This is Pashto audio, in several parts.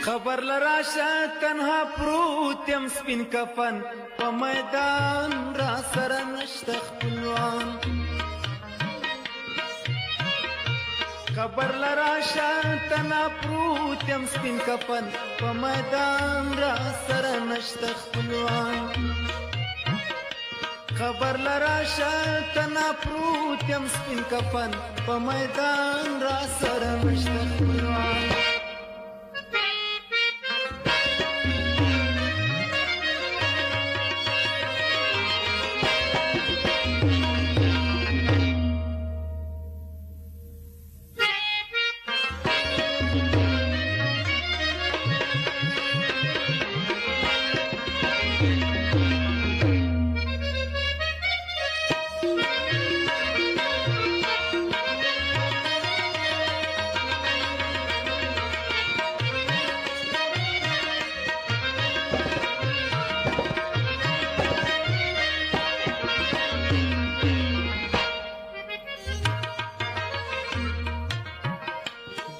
خبر لراشه تنها پروت یم سپین کفن په میدان را سره نشته خپلوان خبر لراشه تنها پروت یم سپین کفن په میدان را سره نشته خپلوان خبر لراشه تنها پروت یم سپین کفن په میدان را سره نشته خپلوان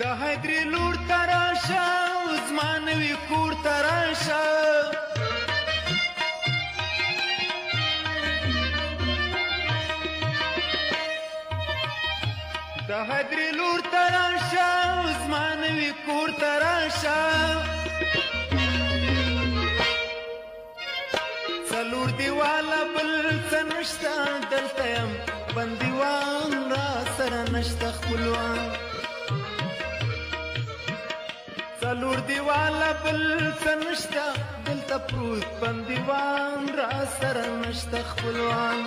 د حیدرې لور ته راشه زما نوي کور ته راشه د حیدرې لور ته راشه زما نوي کور ته راشه څلور دیواله بل څه نشته دلته یم بندیوان را سره نشته خپلوان څلور دیواله بل څه نشته دلته پروت بندیوان را سره نشته خپلوان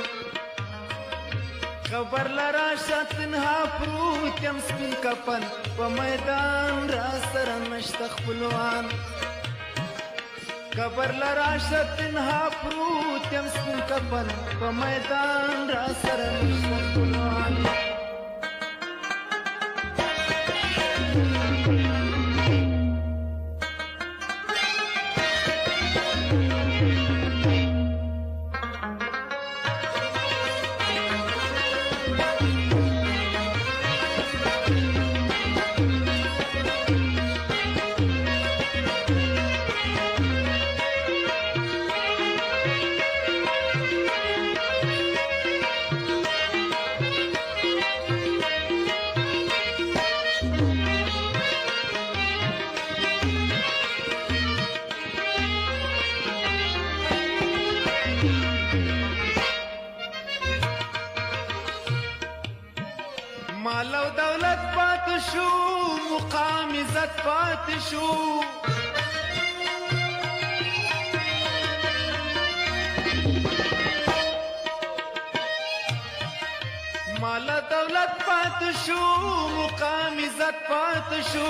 خبر لراشه تنها پروت یم سپین کفن په میدان را سره نشته خپلوان خبر لراشه تنها پروت یم سپین کفن په میدان را سره نشته خپلوان مال او دولت پات شو مقام عزت پات شو مال دولت پات شو مقام عزت پات شو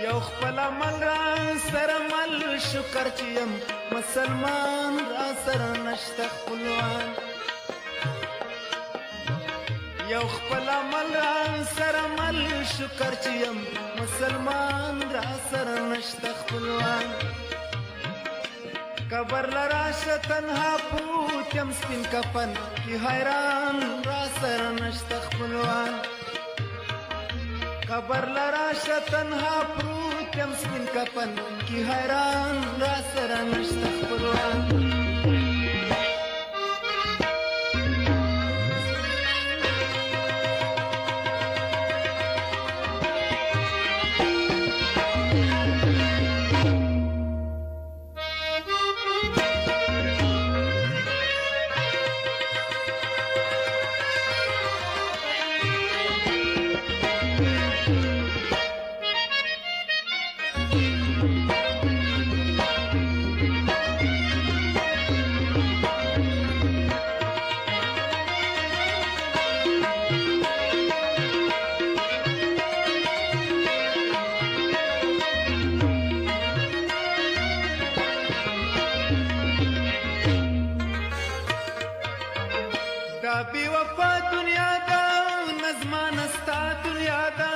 یو خپل عمل را سره مل شکر چې یم مسلمان را سره نشته خپلوان یو خپل عمل را سره مل شکر چې یم مسلمان را سره نشته خپلوان قبر لراشه تنها پروت یم سپین کفن کی حیران را سره نشته خپلوان خبر لراشه تنها پروت یم سپین کفن کی حیران را سره نشته خپلوان دا بی وفا دنیا دا نظمانه ستا دنیا دا